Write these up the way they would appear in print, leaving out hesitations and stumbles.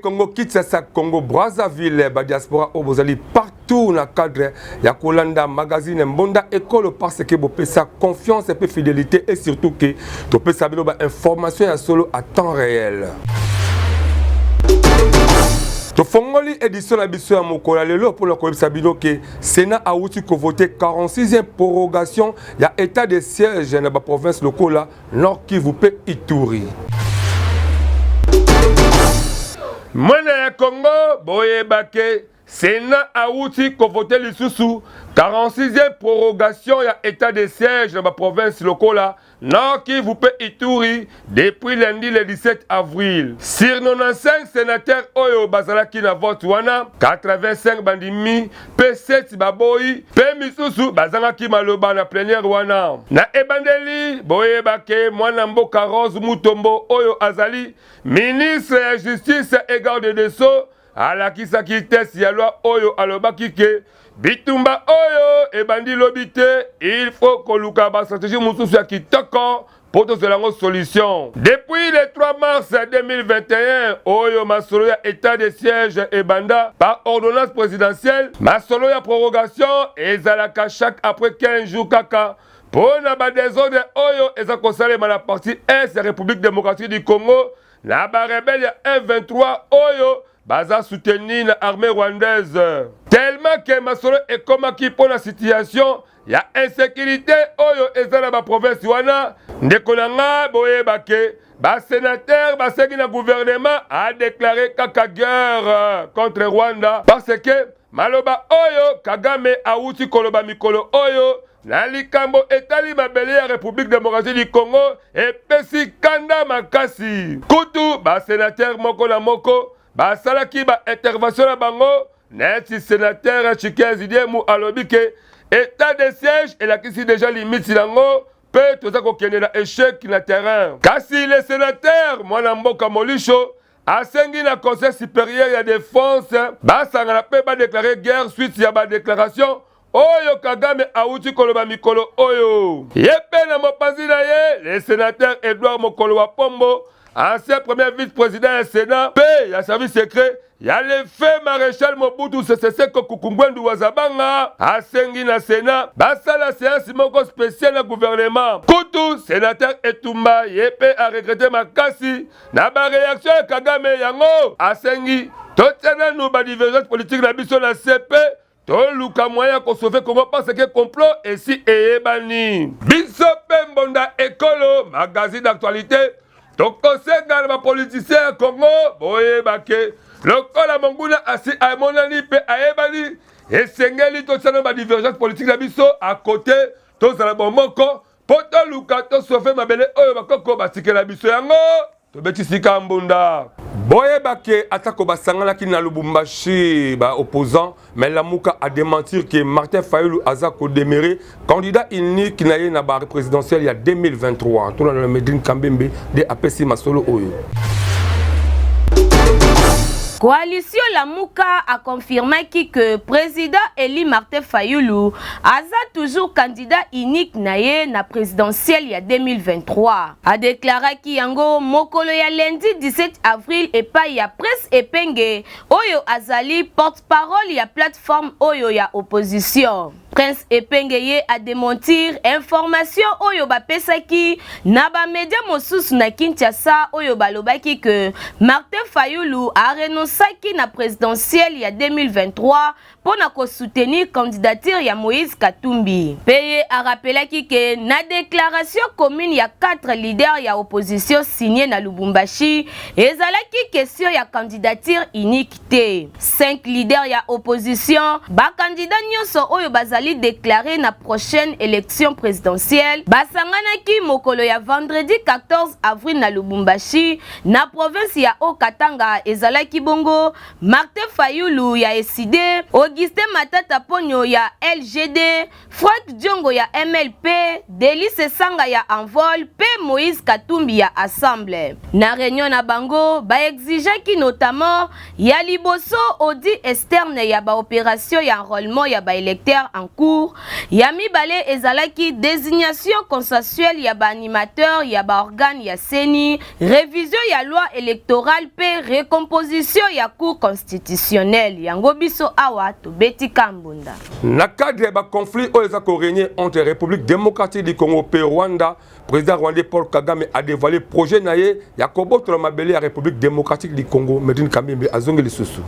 Congo Kinshasa, Congo Brazzaville, ba diaspora obozali partout na cadre ya kolanda magazine Mbonda École parce que bo pesa confiance et fidélité et surtout que to pesa bino ba information ya solo à temps réel. To fongoli édition la biso ya mokola lelo pour le koyebisa bino que Sénat a outi ko voter 46e prorogation ya état de siège na ba province lokola Nord Kivu pe Ituri. Mwana ya Congo, boyebake, Sénat a outi ko voter lisusu 46e prorogation ya état de siège dans la province locale Nord Kivu pe Ituri depuis lundi le 17 avril. Sur 95 sénateurs oyo bazalaki na vote wana, 85 bandimi pe 7 baboyi pe misusu bazangaki maloba na plénière wana. Na ebandeli boyebake mwana mboka Rose Mutombo oyo azali ministre ya justice et garde des sceaux alakisaki test ya loi oyo alobaki ke bitumba oyo ebandi lobite il faut koluka ba stratégie mususu ya kitoko pour to zelango solution. Depuis le 3 mars 2021 oyo masolo ya état de siège ebanda par ordonnance présidentielle, masolo ya prorogation ezalaka chaque après 15 jours kaka pour na ba désordre oyo eza kosalema na partie est ya République démocratique du Congo na ba rebelle ya M23 oyo baza soutenu na armée rwandaise. Tellement que masolo ekomaki pour la situation ya insécurité oyo ezala ba province wana ndeko na nga boyebake ba sénateur basengi na gouvernement a déclaré kaka guerre contre Rwanda parce que maloba oyo Kagame auti koloba mikolo oyo na likambo etali mabele ya République démocratique du Congo epesi kanda makasi kutu ba sénateur moko na moko basalaki ba intervention na bango neti sénateur Chikezi Diemu alobi ke état de siège elakisi déjà limite nango pe toza kokende na échec na terrain. Kasi le sénateur mwana mboka Molisho asengi na conseil supérieur ya défense basangana pe ba déclarer guerre suite ya ba déclaration oyo Kagame auti koloba mikolo oyo. Yepe na mopanzi na ye le sénateur Edouard Mokolo wa Pombo ancien premier vice-président du Sénat, paix, ya service secret, ya le fait maréchal Mobutu Sese Kokukungwendu Wazabanga, asengi na Sénat, basa la séance moko spéciale na gouvernement. Kutu, sénateur Etumba, yepe a regretté makasi, na ba réaction ya Kagame yango, asengi, totena nou ba divergence politique na biso na CP, to luka moyen ko sauver Congo parce que complot et si eyebani. Biso pe Mbonda École, magazine d'actualité, donc, conseil dans les politiciens Congo, boyebake, le col Monguna asi a monani pe aebali, et sengeli to tsana ba divergence politique na biso à côté, to zala bomoko, poto luka to sofe mabele oyo bakoko batike la biso yango, to betisika Mbonda. Boyebake atako basangana ki na Lubumbashi ba opposant mais Lamuka a démentir que Martin Fayulu Azako demeuré candidat unique na ye na ba présidentielle il y a 2023 tout dans le Medine Kambembe de APC Masolo Oyo. Coalition Lamuka a confirmé que président Eli Martin Fayulu a toujours candidat unique naye na présidentielle ya 2023. A déclaré ki yango mokolo ya lundi 17 avril et pas ya presse epenge oyo azali porte-parole ya plateforme oyo ya opposition. Prince Epengeye a démentir information oyo bapesaki na ba média mosusu na Kinshasa oyo balobaki que Martin Fayulu a renoncé na présidentielle ya 2023 pour na ko soutenir candidature ya Moïse Katumbi. Peye a rappelé que na déclaration commune ya 4 leaders ya opposition signé na Lubumbashi ezalaki question ya candidature unique te. 5 leaders ya opposition ba candidat nyonso oyo bazali déclaré na prochaine élection présidentielle basanganaki mokolo ya vendredi 14 avril na Lubumbashi na province ya Haut-Katanga ezalaki bongo Martin Fayulu ya SID, Augustin Matata Ponyo ya LGD, Frank Diongo ya MLP, Delice Sanga ya Envol, P. Moïse Katumbi ya Assemblée. Na réunion na bango, ba exigaki notamment ya liboso audit externe ya ba opération ya enrôlement ya ba électeurs en cour ya mibale ezalaki désignation consensuelle ya ba animateur ya ba organe ya seni, révision ya loi électorale pe recomposition ya cour constitutionnelle. Yango biso awa tobeti kambunda. Na cadre ba conflit oyo eza ko régner entre République démocratique du Congo pe Rwanda, président rwandais Paul Kagame a dévoilé projet naye ya kobotola mabele ya République démocratique du Congo. Medine Kambimbe azongi lisusu.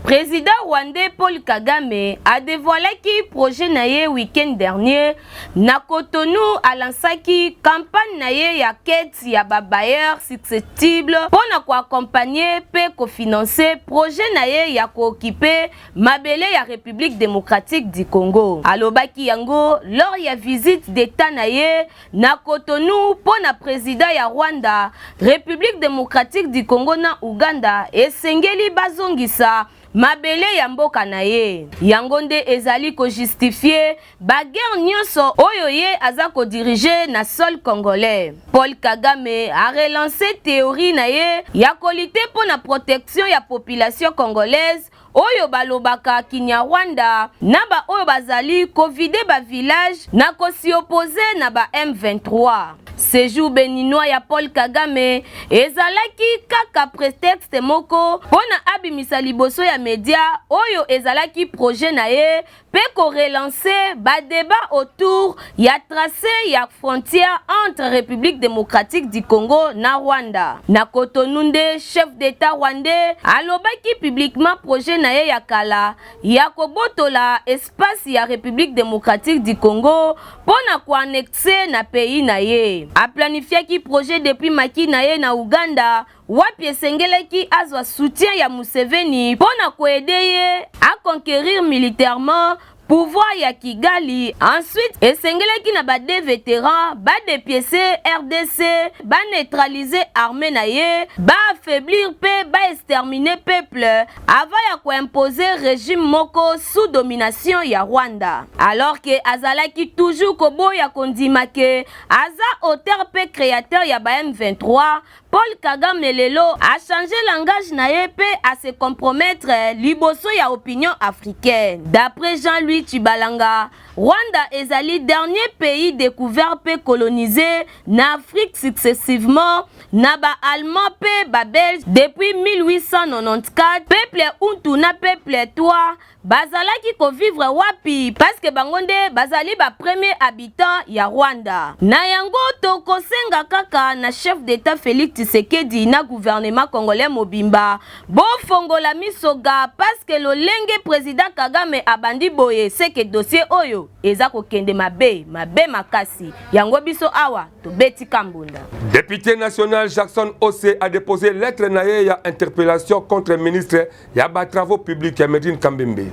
Président rwandais Paul Kagame a dévoilé qui projet naye week-end dernier na Cotonou alansaki campagne naye ya quête ya babayeur susceptible pour na accompagner pe cofinancer projet naye ya occuper mabele ya République démocratique du Congo. Alobaki yango lors ya visite d'état naye na Cotonou pour na président ya Rwanda, République démocratique du Congo na Uganda esengeli bazongisa mabele ya mboka na ye. Yango nde ezali ko justifier ba guerre nyonso oyo ye aza ko diriger na sol congolais. Paul Kagame a relancé théorie na ye ya kolite pour na protection ya population congolaise oyo balobaka Kinyarwanda na ba oyo bazali kovide ba village na ko si opposer na ba M23. Séjour béninois ya Paul Kagame ezalaki kaka prétexte moko pona abimisa liboso ya média oyo ezalaki projet na ye pe ko relancer ba débat autour ya tracé ya frontière entre République démocratique du Congo na Rwanda. Na Cotonou nde chef d'état rwandais alobaki publiquement projet na ye ya kala ya kobotola espace ya République démocratique du Congo pona ko annexer na pays na ye. A planifié projet depuis maki na ye na Uganda wapi esengeleki azwa soutien ya Museveni pona koede ye a conquérir militairement pouvoir ya Kigali. Ensuite esengeleki na ba deux vétérans ba dépiécer RDC ba neutraliser armée na ye ba affaiblir pe ba exterminer peuple avant ya ko imposer régime moko sous domination ya Rwanda. Alors que azalaki toujours kobo ya kondima ke aza auteur pe créateur ya ba M23, Paul Kagame lelo a changé langage na ye pe à se compromettre liboso ya opinion africaine. D'après Jean-Louis Chibalanga, Rwanda ezali dernier pays découvert pe colonisé na Afrique successivement na ba allemand pe ba belge depuis 1894. Peuple Hutu na peuple Twa bazalaki ko vivre wapi parce que bangonde bazali ba premier habitant ya Rwanda. Na yango tokosenga kaka na chef d'état Félix Tshisekedi na gouvernement congolais mobimba bo fongola misoga parce que lolenge président Kagame abandi boye seke dossier oyo eza ko kende mabe makasi. Yango biso awa to beti kambunda. Député national Jackson Ose a déposé lettre naye ya interpellation contre le ministre ya ba travaux publics ya Medine Kambimbe.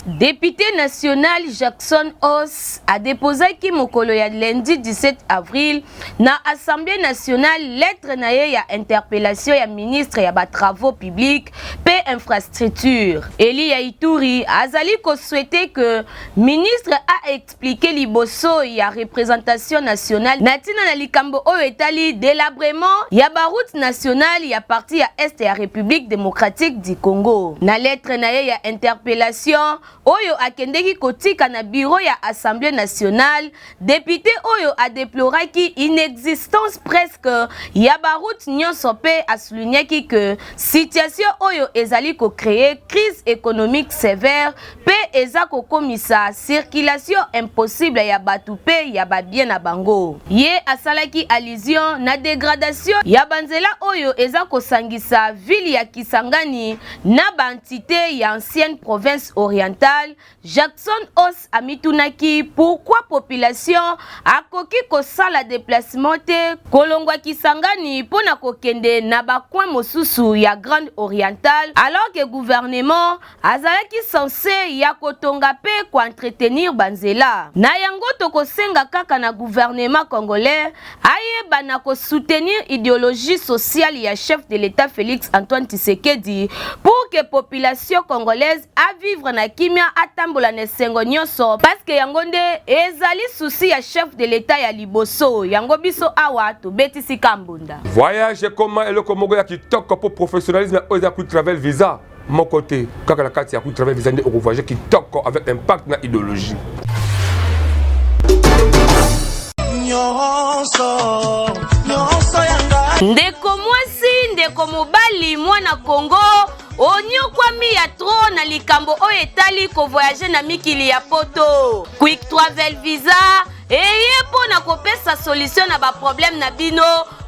Député national Jackson Os a déposé ki mokolo ya lundi 17 avril na Assemblée nationale lettre na ye ya interpellation ya ministre ya ba travaux publics pe infrastructure. Eli ya Ituri azali ko souhaiter que ministre a expliqué liboso ya représentation nationale natina na likambo oyo etali délabrement ya ba route nationale ya parti ya est ya République démocratique du Congo. Na lettre na ye ya interpellation oyo akendeki kotika na bureau ya Assemblée nationale, député oyo a déploraki inexistence presque ya ba route nyonso pe a souligné que situation oyo ezali ko créer crise économique sévère pe eza ko komisa circulation impossible ya batu pe ya ba bien na bango. Ye asalaki allusion na dégradation ya banzela oyo eza ko sangisa ville ya Kisangani na ba entité ya ancienne province orientale. Jackson Os amitunaki pourquoi population akoki kosala déplacement te kolongwa Kisangani pona kokende na bakwa mosusu ya Grande Orientale alors que gouvernement azalaki censé ya kotonga pe ko entretenir banzela. Na yango tokosenga kaka na gouvernement congolais ayeba na ko soutenir idéologie sociale ya chef de l'État Félix Antoine Tshisekedi pour que population congolaise a vivre na kimia atambola na sengo nyonso parce que yango nde ezali souci ya chef de l'État ya liboso. Yango biso awa to betisi kambunda. Voyage comment eloko mogo ya kitoko pour professionnalisme oza ku travel visa. mon côté quand la carte a travaillé des années au voyage qui toque avec impact na idéologie. Ndeko mwasi, ndeko mobali, mwana Congo, onyokwami ya tro na likambo oyo etali ko voyager na mikili ya poto. Quick Travel Visa eye po na kopesa solution na ba problème na bino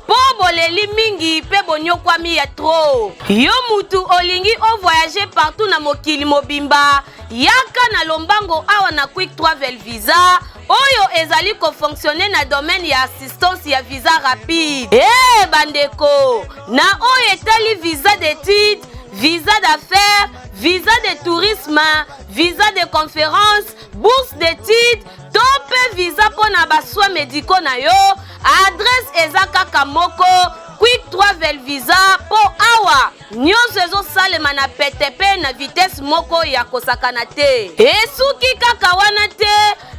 po boleli mingi pe bonyokwami ya tro. Yo mutu olingi o voyager partout na mokili mobimba, yaka na lombango awa na Quick Travel Visa oyo ezali ko fonctionner na domaine ya assistance ya visa rapide. Bandeko, na oyo etali visa d'études, visa d'affaires, visa de tourisme, visa de conférence, bourse d'études, tope visa pour na baswa médicaux na yo, adresse ezaka moko, Quick Travel Visa po awa. Nyonso ezo salema na PTP na vitesse moko ya kosakana te. Esuki kaka wana te,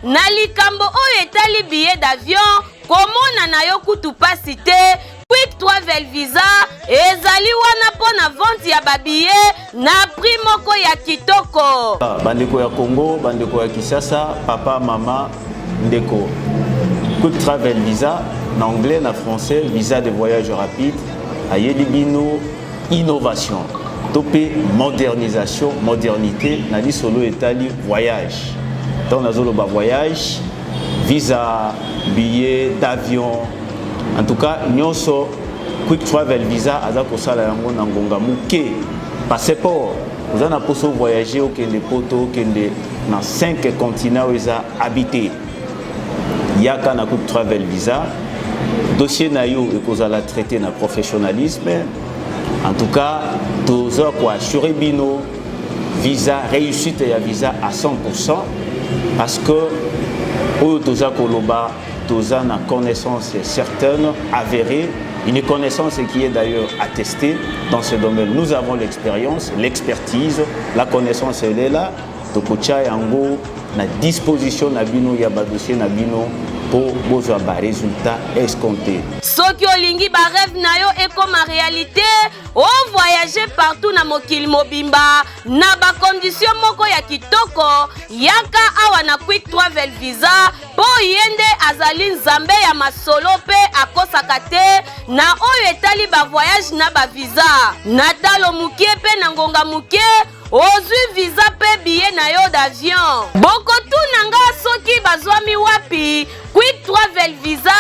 na likambo oyo etali billet d'avion, komona na yo kutu pasi te. Quick Travel Visa ezali wana po na vente ya babiye na prix moko ya kitoko. Bandeko ya Congo, bandeko ya Kinshasa, papa, mama, ndeko. Quick Travel Visa, en anglais, en français, visa de voyage rapide, ayeli bino innovation, topé modernisation, modernité, nali solo etali voyage. Donc nazolo ba voyage, visa, billet d'avion. En tout cas, nyonso Quick Travel Visa azako sala yango na ngonga muke passeport. Vous en poso voyager au kende poto kende na 5 continents où ils habité. Yaka na Quick Travel Visa. Dossier na yo ekozala traité na professionnalisme. En tout cas, toza ko assurer bino visa réussite ya visa à 100% parce que o toza koloba toza na connaissance certaine avérée, une connaissance qui est d'ailleurs attestée dans ce domaine. Nous avons l'expérience, l'expertise, la connaissance elle est là. Tokocha yango na disposition na bino ya ba dossier na bino pour bozwa ba résultat escompté. Soki olingi ba rêve na yo et comme réalité, o voyager partout na mokili mobimba na ba condition moko ya kitoko, yaka awa na Quick Travel Visa po yende azali nzambe ya masolo pe akosaka te na oyo etali ba voyage na ba visa. Natalo mukie pe na ngonga mukie ozwi visa pe billet na yo d'avion. Boko tu nanga soki bazwami wapi? Quick Travel Visa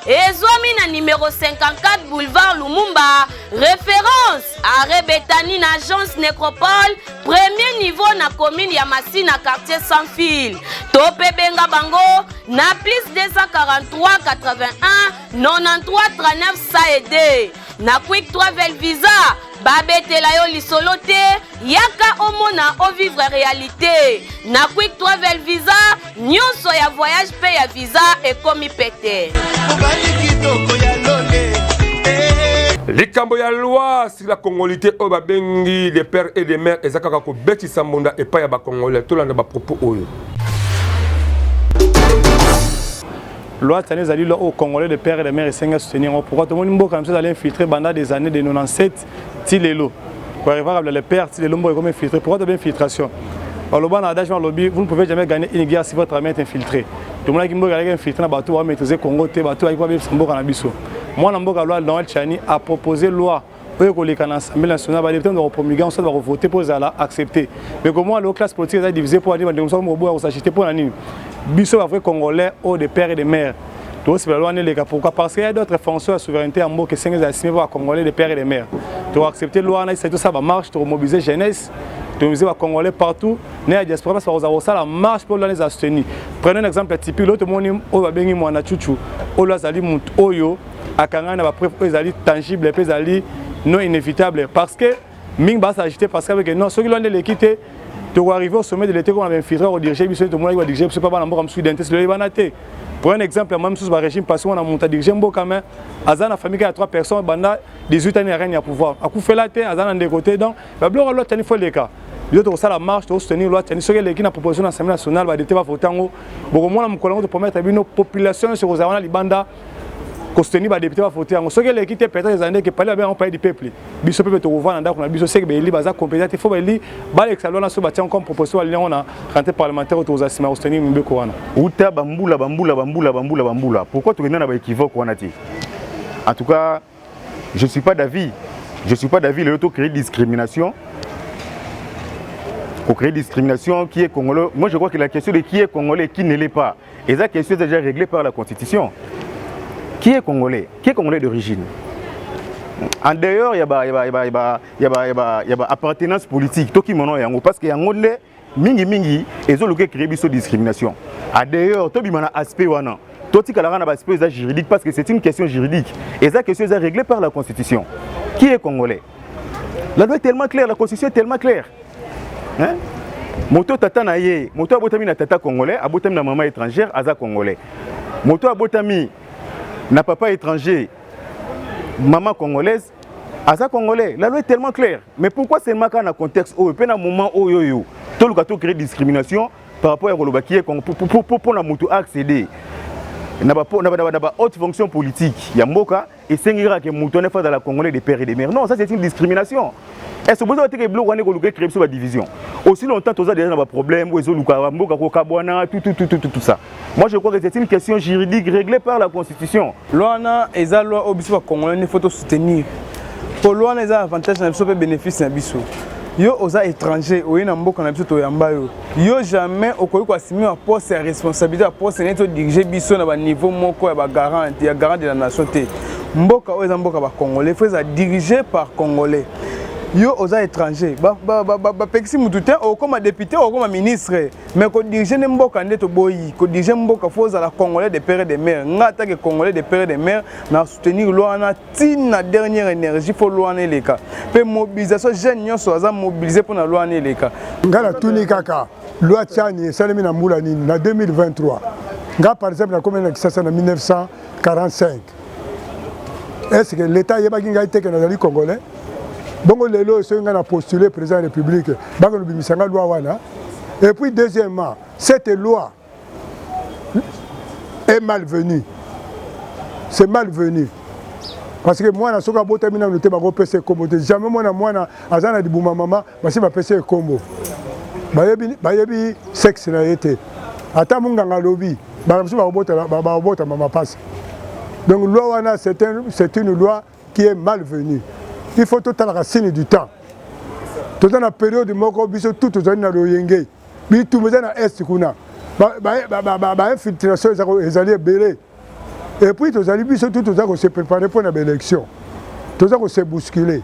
ezwami na numéro 54 boulevard Lumumba, référence arrêt Betani na agence Nécropole, premier niveau na commune ya Masina quartier sans fil. Tope benga bango na plus 243 81 93 39 saede. Na Quick Travel Visa babetela yo lisolo te, yaka omona o vivre réalité. Na Quick Travel Visa nyonso ya voyage pe ya visa ekomi pete. Likambo ya loi sur la congolité o babengi les pères et les mères ezakaka ko betisa mbunda epa ya ba congolais tolanda ba propos oyo. Loi Tane Zali, loi au Congolais de pères et de mères et seigneurs soutenir. Pourquoi tout le monde comme ça allait infiltrer pendant des années de 97 Tilelo. Pour arriver à le père Tilelo comme infiltré. Pourquoi de l'infiltration? Vous ne pouvez jamais gagner une guerre si votre armée est infiltrée. Tout le monde qui est infiltré dans le bateau, maîtriser Congo, bateau avec Mboka Nabiso. Moi, la loi Noël Chani a proposé loi. L'Assemblée nationale va promulguer, on va voter pour accepter. Mais comment la classe politique est divisée pour dire que nous sommes au s'acheter pour l'année. Bissot a vrai Congolais au des pères et des mères. Pourquoi? Parce qu'il y a d'autres fonctions de souveraineté en mot que c'est assimilé pour les Congolais des pères et des mères. Tu vas accepter la loi, tout ça va marcher, tu vas mobiliser jeunesse, tu vas mobiliser les Congolais partout. La diaspora, parce que ça la marche pour les soutenir. Prenez un exemple typique, l'autre monde, on va bien moi na chuchu, on va aller monter oyo, à Kangana va preuve ils allaient tangible, ils allaient non inévitable parce que Ming va s'agiter parce que non, ceux qui l'ont l'équité. Tu vas arriver au sommet de l'été qu'on avait infiltré au diriger, tout le monde va diriger, c'est pas mal comme Sud c'est le Libanaté. Pour un exemple, même sous le régime parce qu'on a monté à diriger un quand même, Azan a famille qui a 3 personnes, banda 18 années rien à pouvoir. À coup fait la tête, Azan a des côtés donc, la bloc l'autre il faut les cas. L'autre ça la marche, tu soutenir l'autre, tu sais qui a proposition de l'Assemblée nationale va d'été va voter en haut. Beaucoup moins la mkolongo de permettre à une population sur Ozana Libanda soutenir ba député va voter en ce que l'équipe peut-être des années que parler bien on parle du peuple biso peut te revoir dans la biso c'est que ben baza compétent il faut ben li ba l'exalon na so ba tiens comme proposition on a rentré parlementaire autour za sima soutenir Mbeko wana uta bambula pourquoi tu venais na ba équivoque wana ti en tout cas je suis pas d'avis le auto créer discrimination pour créer discrimination qui est congolais. Moi je crois que la question de qui est congolais et qui ne l'est pas, et la question est déjà réglée par la Constitution. Qui est congolais d'origine? En dehors, il y a appartenance politique. Tout qui m'en est parce que yango mingi ils ont créé une discrimination. En dehors, tout bimana aspect wana. Tout qui a un aspect juridique parce que c'est une question juridique. Et la question est réglée par la Constitution. Qui est congolais? La loi est tellement claire, la Constitution est tellement claire. Hein? Moto tata na ye, moto abotami na tata congolais, abotami na maman étrangère, aza congolais. Moto abotami na papa étranger, maman congolaise, aza congolais. La loi est tellement claire. Mais pourquoi c'est marqué dans le contexte où, puis dans le moment où tout le cas créé discrimination par rapport à Rolobaki pour la moto accéder na haute fonction politique, il y a Mboka et Sengira qui moto ne fait dans la Congolais des pères et des mères. Non, ça c'est une discrimination. Est-ce que vous avez été bloqué quand vous avez créé cette division? Aussi longtemps que vous avez des problèmes, vous avez tout ça. Moi je crois que c'est une question juridique réglée par la Constitution. Loi et la loi au Congolais, il faut soutenir. Pour loi, il y a avantage et bénéfice. Yo aux étrangers, au Yamboka na biso yamba yo jamais okoki assumer un poste de responsabilité, un poste de diriger biso na niveau moko ya garant de la nation té. Mboka oza mboka ba congolais, faut être dirigé par congolais. Yo aux étrangers, pexi mututé ou comme député ou comme ministre, mais ko diriger mboka ndeto boyi, ko diriger mboka faut la congolais des pères et des mères. Ngata que congolais des pères et des mères na soutenir loi na tin na dernière énergie faut loi na les cas. Pe mobilisation jeune nyonso aza mobiliser pour na loi na les cas. Ngala tuni kaka loi tchani salemi na mbula nini na 2023. Nga par exemple na commune qui ça na 1945. Est-ce que l'état yebaki nga été que na ali congolais? Bongo lelo on a postulé président de la République, bango bimisanga loi wana. Et puis deuxièmement, cette loi est malvenue. C'est malvenu. Parce que moi na soka bota mina noté bango PC combo. Jamais moi na azana di buma mama, basi ba PC combo. Bayebi sexe na été. Ata munga ngalobi, ba bota mama passe. Donc loi wana c'est une loi qui est malvenue. Il faut tout la racine du temps. Tout dans la période de moko biso tout dans na loyenge. Bi tout mais na est kuna. Infiltration ils allaient belé. Et puis tous allés biso tout se préparer pour une élection. Tous se bousculer.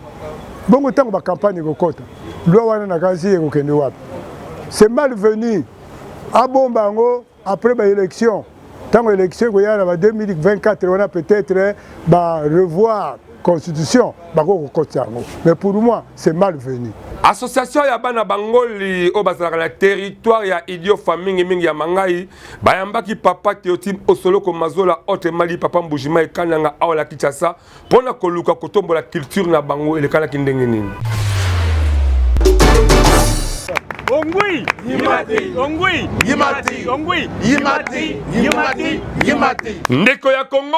Bon temps ba campagne ko kota. Loi wana na kasi ko kende wapi. C'est malvenu. A bombango après ba élection. Tant élection ko ya na 2024 on a peut-être ba revoir Constitution, mais pour moi, c'est malvenu. Association ya bana bangoli au bazar la territoire ya idio famille mingi ya mangai bayambaki papa Théotime Osolo ko mazola ote mali papa Mbujima e kananga awala Kinshasa pona koluka kotombo la culture na bango ele kana kindenge nini. Ongui Yimati Ongui Yimati Ongui Yimati Yimati Yimati Ndeko ya Congo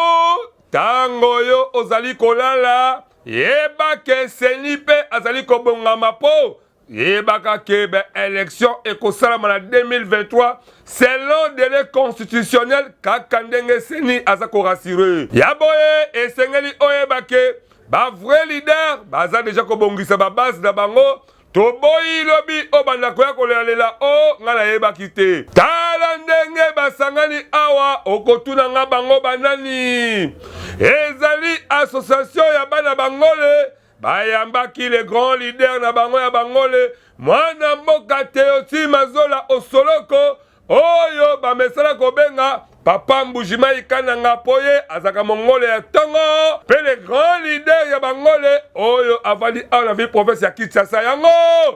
tango yo ozali kolala yeba ke senipe azali kobongama po yeba ka kebe élection ekosalama na 2023 selon délai constitutionnel kaka ndenge seni azako rassurer yaboye esengeli oyeba ke ba vrai leader baza déjà kobongisa ba base na bango toboyi lobi obanda koya kolela o ngala yeba kite tala ndenge basangani awa okotuna nga bango banani ezali association ya bana bangole bayambaki les grands leaders na bango ya bangole mwana mboka Théotime Azola Osoloko oyo bamesala kobenga papa Mbujima ikananga poye azaka mongole ya tongo pe les grands leaders ya bangole oyo avali a na ville province ya Kinshasa yango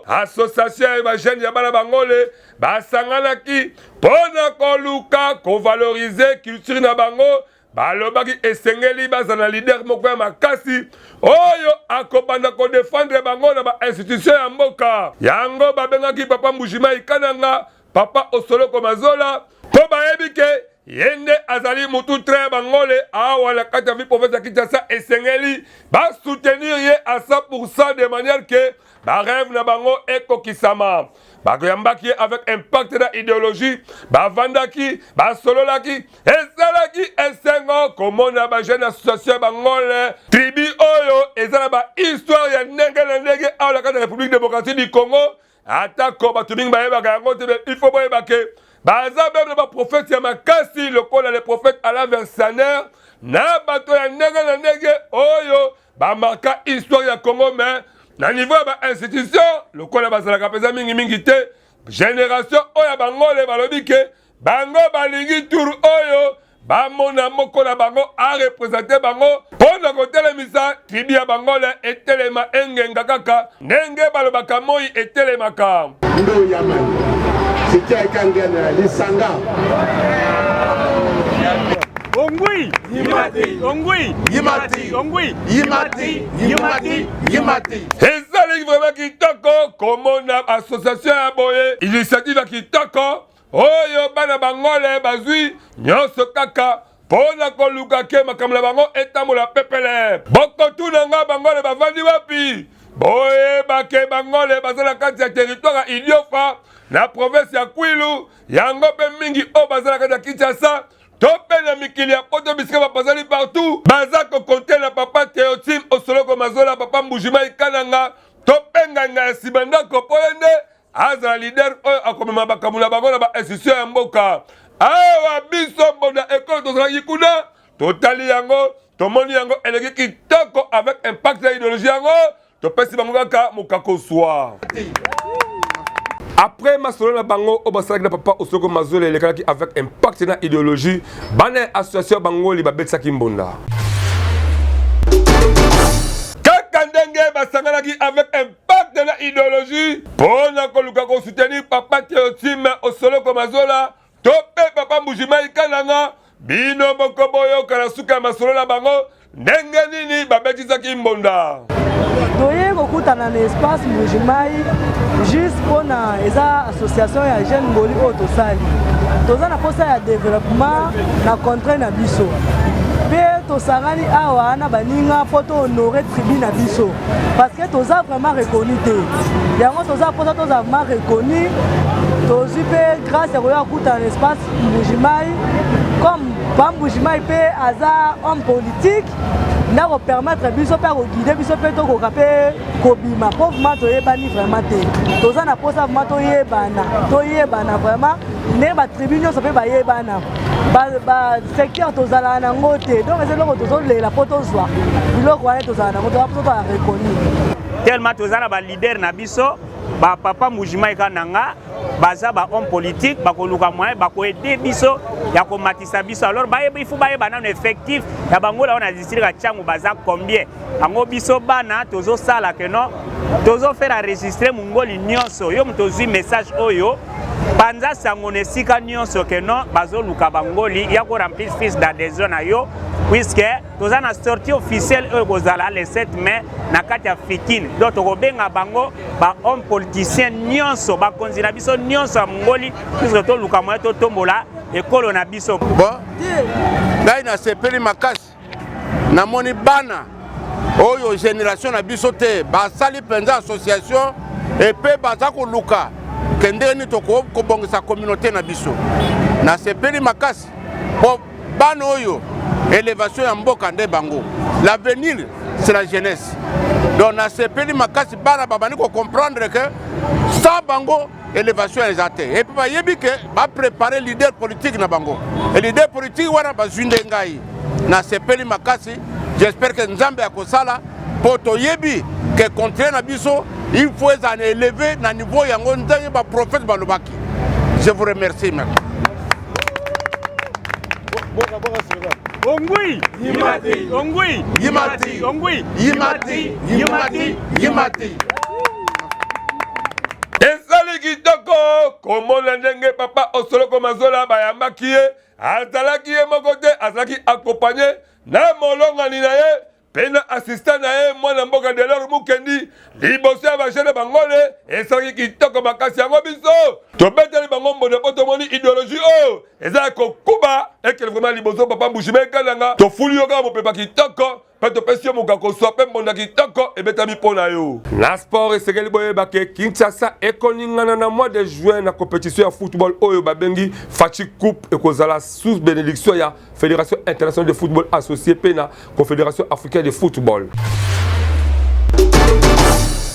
association ya jeune ya bana bangole basanganaki pona koluka ko valoriser culture na bango balobaki esengeli bazana leader moko ya makasi oyo akobanda ko défendre bango na ba institution ya mboka yango babengaki papa Mbujima ikananga papa Osolo Mazola po bayebi ke yende azali mutu très bangole awa la kati vi province Kinshasa esengeli ba soutenir ye à 100% de manière que ba rêve na bango ekokisama. Bagoyambaki avec impact de idéologie, bavandaki, basololaki, esalaki esengo komona ba jeune association bangole tribu oyo ezala ba histoire ya ndenge na ndenge awa la République démocratique du Congo atako batubing bayebaka yango te il faut boyebake baza même ba prophète ya makasi lokola le prophète Alain Versaner na bato ya ndenge na ndenge oyo ba marka histoire ya Congo mais na niveau ya ba institution lokola bazalaka peza mingi te génération oyo bangole balobi ke bango balingi tour oyo bamona moko na bango a représenter bango pona kotelemisa tribu ya bangole etelema engenga kaka ndenge balobaka moi etelemaka ndo yamani sikia ikangena lisanga Ongui Yimati Ongui Yimati Ongui Yimati Yimati Yimati. ezali vraiment kitoko komona association ya boye initiative ya kitoko oyo bana bangole bazwi nyonso kaka pona koluka ke makambo na bango etambola pepele bokotuna nga bangole bavandi wapi boyebake bangole baza na kati ya territoire ya Idiofa na province ya Kwilu yango mpe mingi oyo baza na kati ya Kinshasa to mpe na mikili ya poto bisika bapazali partout baza kokonte na papa Théotime Osoloko Mazola papa Mbujima Ikananga to mpe nganga ya nsima ndako po ye nde azala lider oyo akomema makambo na bango na bainstitution ya mboka awa biso mbonda ekolo tozalaki kuna totali yango tomoni yango eleki kitoko avec impact ya idéologie yango topesi bango kaka mokako soir. Après masolo na bango o basalaki na papa Osoloko Mazola elekalaki avec impact na idéologie bana association bango li babetsaki mbonda kaka ndenge basanganaki avec impact na idéologie pona koluka kosoutenir papa Théotime Osoloko Mazola to mpe papa Mbujima Ikananga bino moko boyoka na suka ya masolo na bango ndenge nini babetisaki mbonda toye kokutana na espace Mbujimai juste mpona eza association ya jeune ngoli oyo tosali toza na posa ya développement na contrat na biso mpe tosangani awa na baninga mpo tohonore tribu na biso parce que toza vraiment reconnu te yango toza posa toza vraiment reconnu tozwi mpe grâce ya koya kokutana na espace Mbujimai comme pa Mbujimai mpe aza homme politique nda kopermettre biso mpe akoguide biso mpe tokoka mpe kobima mpo vraimen toyebani vraiment te toza na posa vraimen toyebana vraiment ndenge batribu nyonso mpe bayebana basecteur tozalaka nango te donc eza eloko tozolela mpo tozwa biloko wana tozala nango toza mpo toza reconni tellement toza na balider na biso bapapa Mbujima Ikananga baza ba homme politique bakoluka moyen bakoede biso ya komatisa biso alors il faut bayeba nano effectif ya bangola wana district ya Tchangu baza combien yango biso bana tozosala ke non tozofera enregistrer mongoli nyonso yo mutozwi message oyo panza sango na esika nyonso ke non bazoluka bangoli ya ko remplir fiche d'adhésion na yo puisque toza na sortie officielle oyo kozala le 7 mai na kati ya Fikine donc tokobenga bango ba homme politicien nyonso bakonzi na biso nyonso ya mongoli puisque toluka moyen totombola ekolo na biso bon ngai nasepeli makasi namoni bana oyo génération na biso te basali mpenza association epe baza koluka ke ndenge nini tokobongisa communauté na biso nasepeli makasi po bana oyo élévation ya mboka nde bango l'avenir c'est la jeunesse donc nasepeli makasi bana babandi comprendre que sans bango élévation eza te et puis bayebi ke bapréparer leader politique na bango et leader politique wana bazwi nde ngai nasepeli makasi j'espère que nzambe akosala po toyebi ke contraire na biso il faut ezana élevé na niveau yango ndenge baprophète balobaki. Je vous remercie maintenant. Ongui Yimati Ongui Yimati Ongui Yimati Yimati Yimati. ezali kitoko komona ndenge papa Osoloko Mazola bayambaki ye azalaki ye moko te azalaki accompagné na molongani na ye mpe na assistant na ye mwana mboka Delor Mukendi liboso ya bajene bangole ezalaki kitoko makasi yango biso tobeteli bango mbonde po tomoni idéologie oyo eza kokuba ekele vraiment liboso papa Mbujima ekalanga tofuli yo kaka mopepa kitoko mpe topesi yo mokako swa mpe mbonda kitoko ebetami mpo na yo. Na sport esengeli boyebake Kinshasa ekoningana na mois de juin na compétition ya football oyo babengi Fachi Coupe ekozala sous bénédiction ya Fédération internationale de football associée mpe na Confédération africaine de football.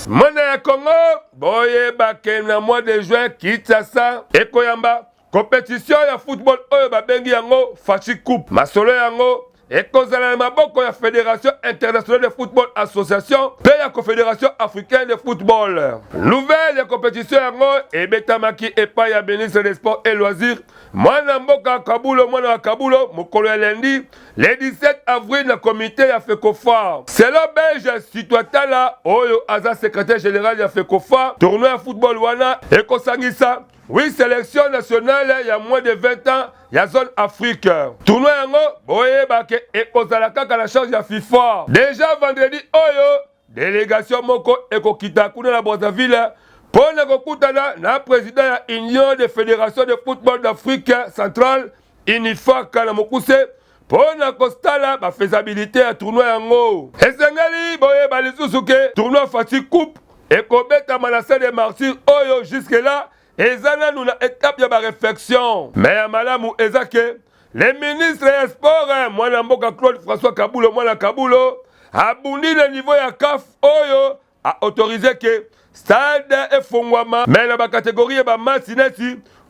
Mwana ya Congo boyebake na mois de juin Kinshasa ekoyamba compétition ya football oyo babengi yango Fachi Coupe. Masolo yango ekozala na maboko ya Fédération internationale de football association pe ya Confédération africaine de football. Nouvelle ya compétition yango ebetamaki epai ya ministre des sports et loisirs mwana mboka Kabulo mwana wa Kabulo mokolo ya lundi le 17 avril na comité ya FECOFA. Selon Belge Situatala oyo aza secrétaire général ya FECOFA, tournoi ya football wana ekosangisa 8 sélections nationales ya moins de 20 ans ya zone Afrique. Tournoi yango boyebake ekozala kaka na charge ya FIFA. Déjà vendredi oyo délégation moko ekokita kuna na Brazzaville pona kokutana na président ya Union des fédérations de football d'Afrique centrale INIFAC na mokuse pona kostala ba faisabilité ya tournoi yango. Esengeli boyeba lisusu ke tournoi Fachi Coupe ekobeta manase de martyrs oyo jusque là ezana nous na étape ya ba réflexion. Mais ya malamu ezake le ministre ya sport mwana mboka Claude François Kabulo mwana Kabulo abundi le niveau ya CAF oyo a autorisé que stade efongwama mais na ba catégorie ba match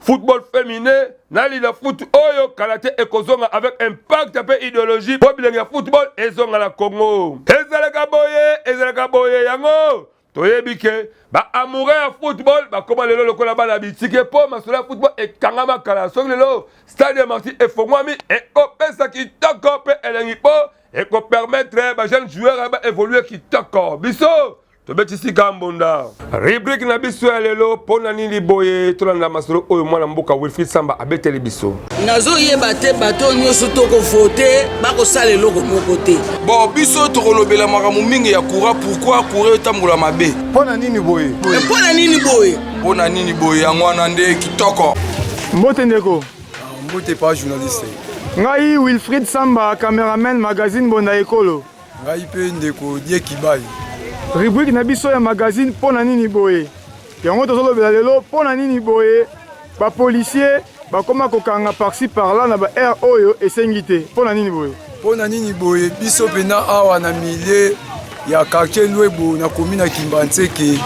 football féminin na li la foot oyo karaté ekozonga avec impact pe idéologie po bilenge ya football ezonga na Congo. Ezalaka boye yango toyebi ke ba amoureux ya football ba koma lelo lokola bana bitike po masolo ya football ekangama kala soki lelo stade marti efongwami ekopesa kitoko pe elengi po ekopermettre ba jeune joueur ba évoluer kitoko biso tobetisi kambonda rubrique na biso ya lelo pona nini boye tolanda masolo oyo mwana mboka Wilfried Samba abeteli biso nazoyeba te bato nyonso tokovote bakosala eloko moko te bon biso tokolobela makambo mingi ya courant pourquoi courant etambola mabe pona nini boye pona nini boye yango wana nde kitoko mbote ndeko mbote pa journaliste ngai Wilfried Samba cameraman magazine Bonda Ekolo ngai pe ndeko die kibai rubrique na biso ya magazine pona nini boye yango tozolobela lelo pona nini boye ba policier bakoma kokanga par-ci par-là na ba air oyo esengi te pona nini boye biso pena awa na milieu ya quartier Lwebo na commune ya Kimbantseke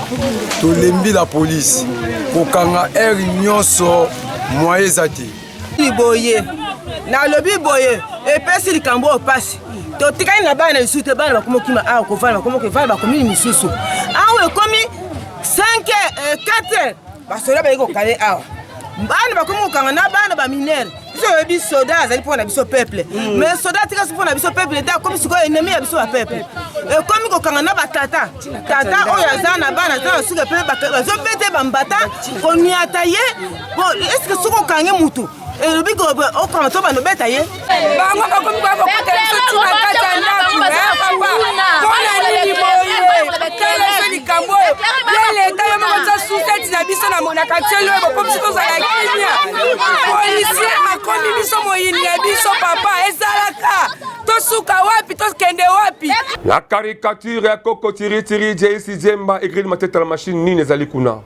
tolembi la police kokanga air nyonso moye ezate ni boye na lobi boye epesi likambo opasi totikani na bana isute bana bakomokima awa kovana bakomokovana bakomini misusu awa ekomi 5 4 basoda bayiko kale awa bana bakomokanga na bana ba minere biso yebi soda azali mpona biso peuple mais soda tika so mpona biso peuple ta komi sikoyo ennemi ya biso ba peuple ekomi kokanga na batata tata oyo aza na bana ta suka pe bazobete bambata koniata ye est-ce que soko kange mutu elobi okanga to bano beta ye bango bakomi bakokutela biso tina kati ya ndako papa mpona nini boye tala likambo oyo ye leta yo moko tia suseti na biso na katiele oyo bopo biso tozala kimia policier akomi biso moyini ya biso papa ezalaka tosuka wapi tokende wapi la caricature ya Koko Tiritiri JC Zemba écrit mateta la machine nini ezali kuna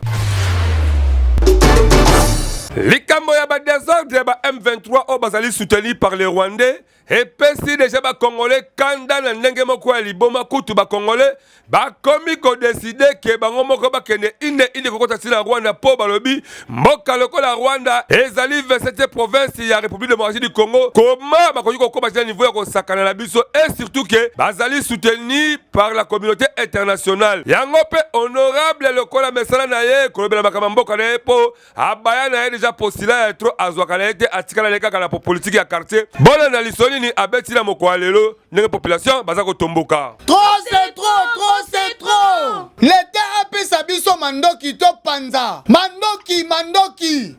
likambo ya ba désordre ba M23 o bazali soutenu par les Rwandais et pesi déjà ba Congolais kanda na ndenge moko ya liboma kutu ba Congolais ba komi ko décider ke bango moko ba kende inde kokota sila Rwanda po balobi mboka lokola Rwanda ezali 27e province ya République démocratique du Congo comment ba koyi ko ba niveau ya ko sakana na biso et surtout que bazali soutenu par la communauté internationale yango pe honorable lokola mesala na ye ko lobela makama mboka na po abaya na déjà postila ya trop azwakana ete atikala leka kana politique ya quartier bona na lisoni ni abeti na moko alelo ndenge population baza ko tomboka trop c'est trop l'état apesa biso mandoki to panza mandoki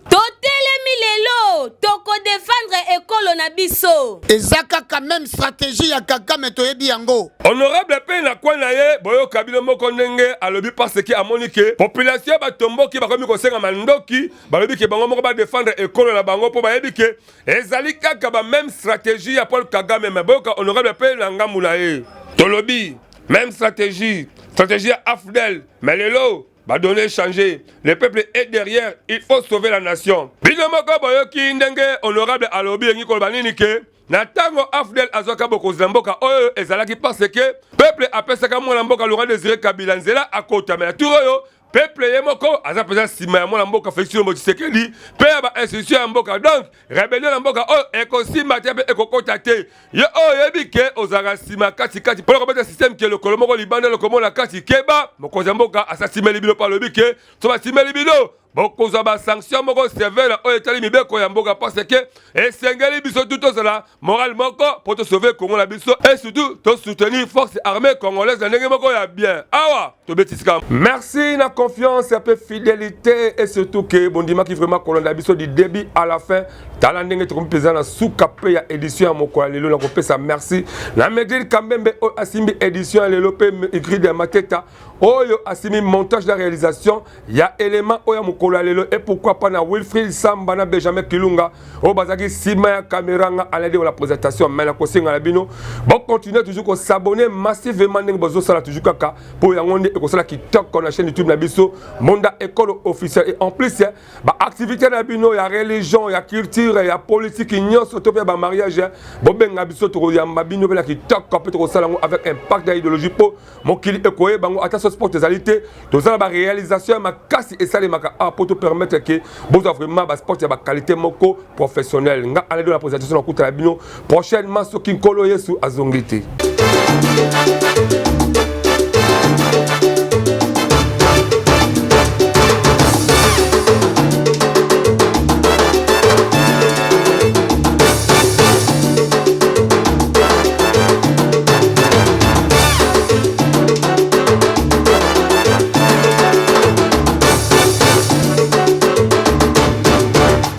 totelemi lelo toko défendre école na biso. Ezaka quand même stratégie ya Kagame toyebi yango. Honorable pe na kwa na ye boyo kabilo moko ndenge alobi parce que amoni ke population ba tomboki ba komi ko senga mandoki balobi ke bango moko ba défendre école na bango po ba yebi ke ezali kaka ba même stratégie ya Paul Kagame mais boyo ka honorable pe na ngambu na ye tolobi même stratégie ya Afdel mais lelo va donner changer. Le peuple est derrière. Il faut sauver la nation. Binomoko boyoki ndenge honorable alobi ngi kolbanini ke na tango Afdel azoka boko zamboka oyo ezalaki parce que peuple apesaka mwana mboka Laurent Désiré Kabila nzela akota mais tout oyo peuple yemoko aza pesa sima ya mwana mboka Félix Tshisekedi pe ba institution ya mboka donc rébellion na mboka oyo ekosimba te pe ekokota te ye oyo yebike ozaka sima kati pour remettre système ke lokolo moko libanda lokolo la kati keba mokonzi ya mboka asasimeli bino pa lobike to basimeli bino bokozwa ba sanction moko sévère oyo etali mibeko ya mboka parce que esengeli biso tout ozala moral moko pour te sauver Congo na biso et surtout to soutenir force armée congolaise na ndenge moko ya bien awa to betisika merci na confiance un peu fidélité et surtout que bondima qui vraiment kolonda biso du début à la fin tala ndenge to kompeza na suka pe ya édition ya moko lelo na kopesa merci na Medil Kambembe asimbi édition ya lelo pe écrit de Mateta oyo asimi montage de la réalisation ya élément oyo lelo et pourquoi pas na Wilfried Samba na Benjamin Kilunga au bazaki sima ya caméra nga à l'aide de la présentation mais na kosenga la bino bon continuer toujours ko s'abonner massivement ndenge bozo sala toujours kaka pour yangonde et ko sala TikTok na chaîne YouTube na biso Monda école officielle et en plus ba activité na bino ya religion ya culture ya politique nyonso to pe ba mariage bo benga biso to yamba bino pe la TikTok ko peut ko sala avec impact d'idéologie pour mokili ekoye bango ata sport tezalité to sala ba réalisation ma kasi et sala maka pour te permettre que vous vraiment bas sport ya ba qualité moko professionnelle nga aller de la présentation na kuta bino prochainement ce qui kolo yesu azongité